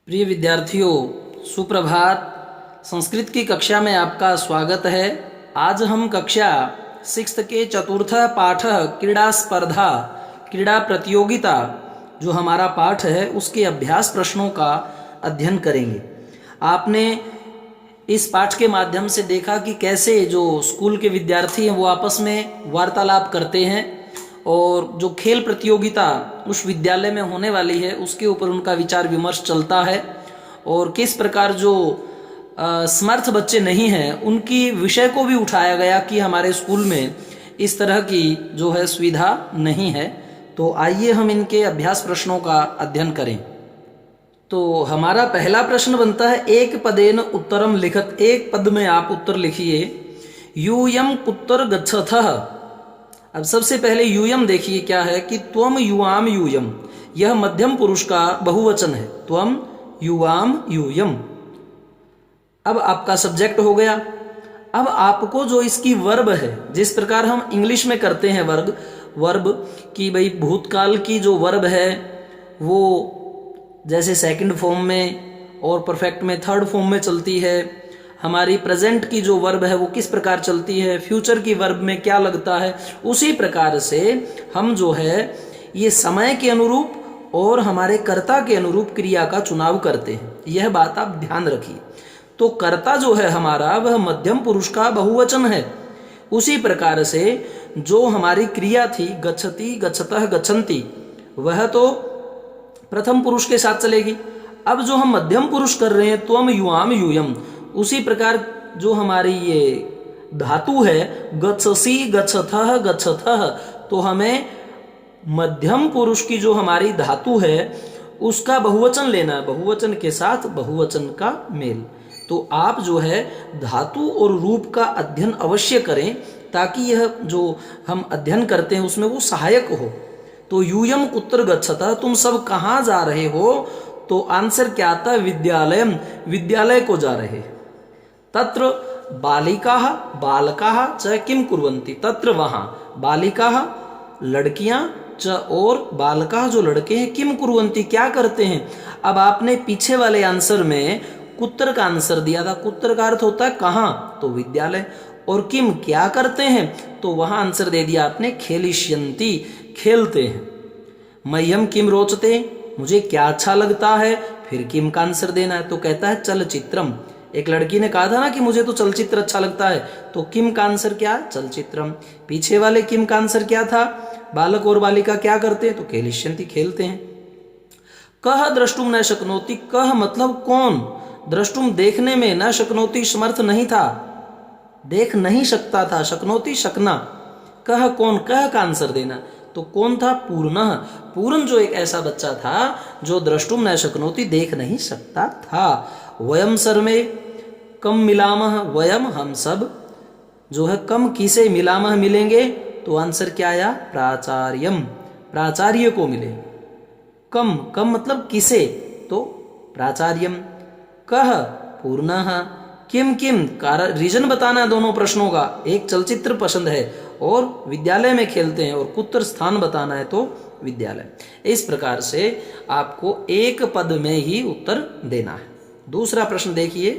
प्रिय विद्यार्थियों, सुप्रभात। संस्कृत की कक्षा में आपका स्वागत है। आज हम कक्षा 6 के चतुर्थ पाठ क्रीड़ा स्पर्धा क्रीड़ा प्रतियोगिता जो हमारा पाठ है उसके अभ्यास प्रश्नों का अध्ययन करेंगे। आपने इस पाठ के माध्यम से देखा कि कैसे जो स्कूल के विद्यार्थी हैं वो आपस में वार्तालाप करते हैं और जो खेल प्रतियोगिता उस विद्यालय में होने वाली है उसके ऊपर उनका विचार विमर्श चलता है और किस प्रकार जो समर्थ बच्चे नहीं हैं उनकी विषय को भी उठाया गया कि हमारे स्कूल में इस तरह की जो है सुविधा नहीं है। तो आइए हम इनके अभ्यास प्रश्नों का अध्ययन करें। तो हमारा पहला प्रश्न बनता है, एक पदेन उत्तरम लिखत। एक पद में आप उत्तर लिखिए। यूयम कुत्र गच्छथः। अब सबसे पहले यूयम देखिए क्या है कि त्वम युवाम यूयम, यह मध्यम पुरुष का बहुवचन है। त्वम युवाम यूयम। अब आपका सब्जेक्ट हो गया। अब आपको जो इसकी वर्ब है, जिस प्रकार हम इंग्लिश में करते हैं वर्ब की भाई भूतकाल की जो वर्ब है वो जैसे सेकंड फॉर्म में और परफेक्ट में थर्ड फॉर्म में चलती है। हमारी प्रेजेंट की जो वर्ब है वो किस प्रकार चलती है, फ्यूचर की वर्ब में क्या लगता है, उसी प्रकार से हम जो है ये समय के अनुरूप और हमारे कर्ता के अनुरूप क्रिया का चुनाव करते हैं। यह बात आप ध्यान रखिए। तो कर्ता जो है हमारा वह मध्यम पुरुष का बहुवचन है। उसी प्रकार से जो हमारी क्रिया थी गच्छति गच्छतः गच्छन्ति, वह तो प्रथम पुरुष के साथ चलेगी। अब जो हम मध्यम पुरुष कर रहे हैं त्वम युवाम यूयम, उसी प्रकार जो हमारी ये धातु है गच्छसि गच्छथः गच्छथः, तो हमें मध्यम पुरुष की जो हमारी धातु है उसका बहुवचन लेना है, बहुवचन के साथ बहुवचन का मेल। तो आप जो है धातु और रूप का अध्ययन अवश्य करें ताकि यह जो हम अध्ययन करते हैं उसमें वो सहायक हो। तो यूयम कुत्र गच्छतः, तुम सब कहाँ जा रहे हो? तो आंसर क्या आता है? विद्यालय, विद्यालय को जा रहे। तत्र बालिकाः बालकाः च किम कुर्वन्ति। तत्र वहाँ बालिकाः लड़कियां च और बालकाः जो लड़के हैं किम कुर्वन्ति क्या करते हैं। अब आपने पीछे वाले आंसर में कुत्र का आंसर दिया था। कुत्र का अर्थ होता है कहाँ, तो विद्यालय। और किम क्या करते हैं, तो वहां आंसर दे दिया आपने खेलिष्यन्ति खेलते हैं। मह्यम किम रोचते, मुझे क्या अच्छा लगता है, फिर किम का आंसर देना है। तो कहता है चलचित्रम। एक लड़की ने कहा था ना कि मुझे तो चलचित्र अच्छा लगता है, तो किम का आंसर क्या? चलचित्रम। पीछे वाले किम का आंसर क्या था? बालक और बालिका क्या करते हैं, तो खेलिष्यन्ति खेलते हैं। कह द्रष्टुम न शक्नोति, कह मतलब कौन, द्रष्टुम देखने में, न शक्नोति समर्थ नहीं था, देख नहीं सकता था, शक्नोति शकना। कह कौन, कह का आंसर देना। तो कौन था? पूर्णः। पूर्ण जो एक ऐसा बच्चा था जो द्रष्टुम न शक्नोति देख नहीं सकता था। वयम सर्वे कम मिलामः, वयम हम सब जो है कम किसे मिलामः मिलेंगे, तो आंसर क्या आया? प्राचार्यम, प्राचार्य को मिले। कम, कम मतलब किसे, तो प्राचार्यम। कह पूर्णः, किम किम कारण रीजन बताना दोनों प्रश्नों का। एक चलचित्र पसंद है और विद्यालय में खेलते हैं, और कुत्र स्थान बताना है तो विद्यालय। इस प्रकार से आपको एक पद में ही उत्तर देना है। दूसरा प्रश्न देखिए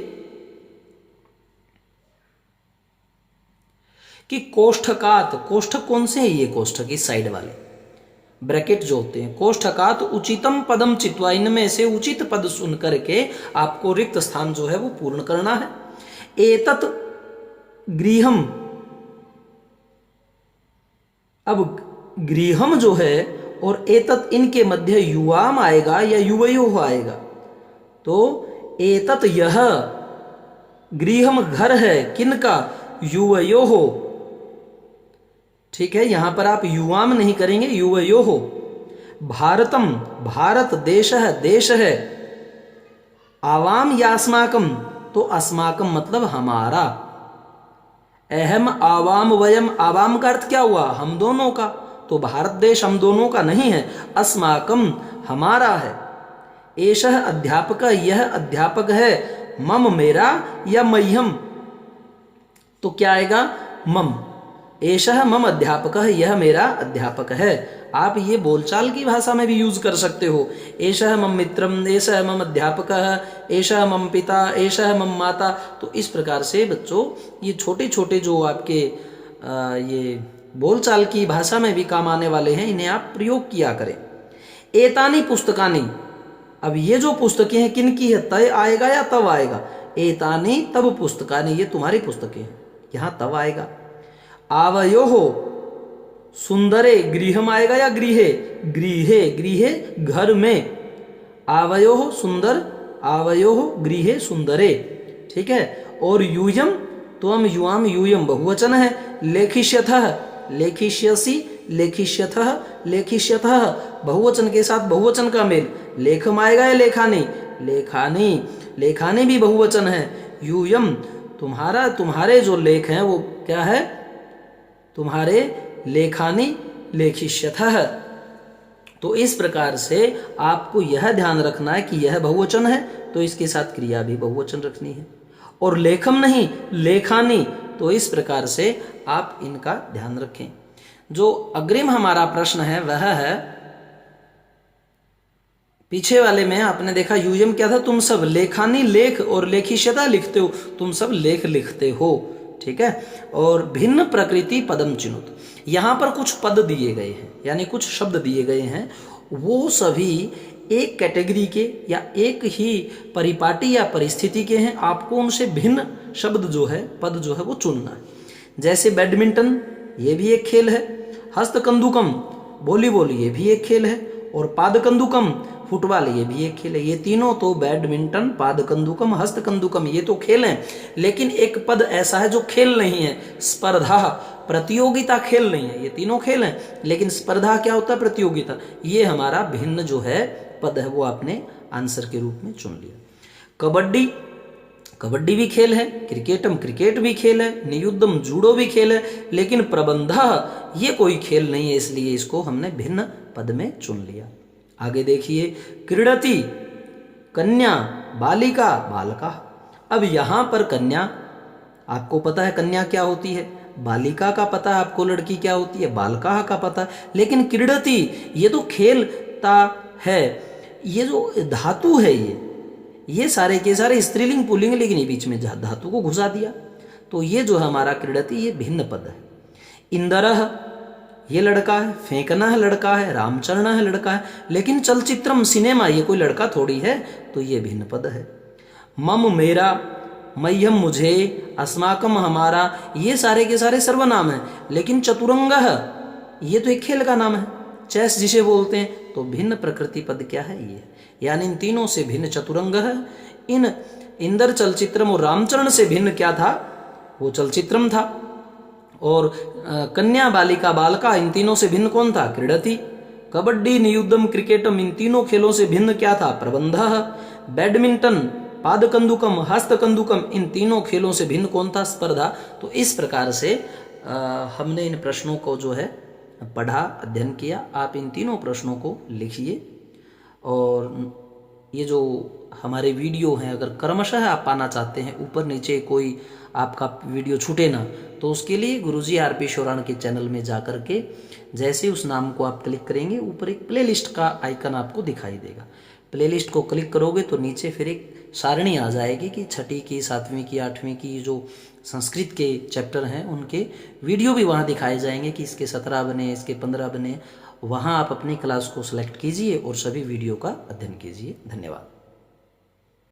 कि कोष्ठकात, कोष्ठक कौन से है? ये कोष्ठक इस साइड वाले ब्रैकेट जो होते हैं। कोष्ठकात उचितम पदम चित्वा, इनमें से उचित पद सुन करके आपको रिक्त स्थान जो है वो पूर्ण करना है। एतत् गृहम, अब गृहम जो है और एतत् इनके मध्य युवाम आएगा या युवयोः आएगा। तो एतत् यह गृहम घर है, किनका? युवयोः। ठीक है, यहां पर आप युवाम नहीं करेंगे, युवयोः। भारतम, भारत देश है, देश है। आवाम या अस्माकम, तो अस्माकम मतलब हमारा। अहम आवाम वयम, आवाम का अर्थ क्या हुआ? हम दोनों का। तो भारत देश हम दोनों का नहीं है, अस्माकम हमारा है। एषः अध्यापक, यह अध्यापक है। मम मेरा या मह्यम, तो क्या आएगा? मम। एषः मम अध्यापक, यह मेरा अध्यापक है। आप ये बोलचाल की भाषा में भी यूज कर सकते हो। एषः मम मित्रम, एषः मम अध्यापकः, एषः मम पिता, एषः मम माता। तो इस प्रकार से बच्चों ये छोटे छोटे जो आपके ये बोलचाल की भाषा में भी काम आने वाले हैं, इन्हें आप प्रयोग किया करें। एतानी पुस्तकानी, अब ये जो पुस्तकें हैं किनकी है, तय आएगा या तब आएगा? एतानी तब पुस्तकानी, ये तुम्हारी पुस्तकें हैं, यहाँ तब आएगा। आवयोः सुंदरे गृहम आएगा या गृहे? गृहे, गृहे घर में। आवयोः सुंदर, आवयोः गृहे सुंदरे, ठीक है। और यूयम, त्वम युवाम, यूयम बहुवचन है। लेखिष्यथः, लेखिष्यसि, लेखिष्यथः, लेखिष्यथः बहुवचन के साथ बहुवचन का मेल। लेखम आएगा या लेखानी? लेखानी, लेखानी भी बहुवचन है। यूयम तुम्हारा, तुम्हारे जो लेख हैं वो क्या है? तुम्हारे लेखानी, लेखिष्यथः। तो इस प्रकार से आपको यह ध्यान रखना है कि यह बहुवचन है तो इसके साथ क्रिया भी बहुवचन रखनी है। और लेखम नहीं, लेखानी, तो इस प्रकार से आप इनका ध्यान रखें। जो अग्रिम हमारा प्रश्न है वह है, पीछे वाले में आपने देखा यूयम क्या था? तुम सब लेखानी, लेख और लेखिष्यता लिखते हो, तुम सब लेख लिखते हो, ठीक है। और भिन्न प्रकृति पदम चिनुत, यहां पर कुछ पद दिए गए हैं, यानी कुछ शब्द दिए गए हैं, वो सभी एक कैटेगरी के या एक ही परिपाटी या परिस्थिति के हैं। आपको उनसे भिन्न शब्द जो है, पद जो है वो चुनना है। जैसे बैडमिंटन, ये भी एक खेल है। हस्तकंदुकम, वॉलीबॉल, ये भी एक खेल है। और पादकंदुकम, फुटबॉल, ये भी एक खेल है। ये तीनों तो बैडमिंटन, पादकंदुकम, हस्तकंदुकम, ये तो खेल हैं। लेकिन एक पद ऐसा है जो खेल नहीं है, स्पर्धा, प्रतियोगिता खेल नहीं है। ये तीनों खेल हैं, लेकिन स्पर्धा क्या होता है? प्रतियोगिता। ये हमारा भिन्न जो है पद है, वो आपने आंसर के रूप में चुन लिया। कबड्डी, कबड्डी भी खेल है। क्रिकेटम, क्रिकेट भी खेल है। नियुद्धम, जूडो भी खेल है। लेकिन प्रबंधः ये कोई खेल नहीं है, इसलिए इसको हमने भिन्न पद में चुन लिया। आगे देखिए, क्रीडति, कन्या, बालिका, बालका। अब यहां पर कन्या, आपको पता है कन्या क्या होती है, बालिका का पता है आपको लड़की क्या होती है, बालका का पता है। लेकिन क्रीडति ये तो खेलता है, ये जो धातु है ये सारे के सारे स्त्रीलिंग पुल्लिंग, लेकिन ये बीच में धातु को घुसा दिया, तो ये जो हमारा क्रीडति ये भिन्न पद है। इंदरः ये लड़का है, फेंकना है लड़का है, रामचरण है लड़का है। लेकिन चलचित्रम, सिनेमा, ये कोई लड़का थोड़ी है, तो ये भिन्न पद है। मम मेरा, मह्यम मुझे, अस्माकम हमारा, ये सारे के सारे सर्वनाम हैं। लेकिन चतुरंगः ये तो एक खेल का नाम है, चेस जिसे बोलते हैं, तो भिन्न प्रकृति पद क्या है? ये, यानी इन तीनों से भिन्न चतुरंगः। इन इंदर, चलचित्रम और रामचरण से भिन्न क्या था? वो चलचित्रम था। और कन्या, बालिका, बालका, इन तीनों से भिन्न कौन था? क्रीडति। कबड्डी, नियुद्धम, क्रिकेटम, इन तीनों खेलों से भिन्न क्या था? प्रबंधः। बैडमिंटन, पादकंदुकम, हस्तकंदुकम, इन तीनों खेलों से भिन्न कौन था? स्पर्धा। तो इस प्रकार से हमने इन प्रश्नों को जो है पढ़ा, अध्ययन किया। आप इन तीनों प्रश्नों को लिखिए। और ये जो हमारे वीडियो हैं, अगर क्रमशः आप पाना चाहते हैं, ऊपर नीचे कोई आपका वीडियो छूटे ना, तो उसके लिए गुरुजी आरपी शोराण के चैनल में जा कर के जैसे उस नाम को आप क्लिक करेंगे, ऊपर एक प्लेलिस्ट का आइकन आपको दिखाई देगा। प्लेलिस्ट को क्लिक करोगे तो नीचे फिर एक सारणी आ जाएगी कि 6ठी की, 7वीं की, 8वीं की जो संस्कृत के चैप्टर हैं उनके वीडियो भी वहाँ दिखाए जाएंगे कि इसके 17 बने, इसके 15 बने। वहाँ आप अपनी क्लास को सिलेक्ट कीजिए और सभी वीडियो का अध्ययन कीजिए। धन्यवाद।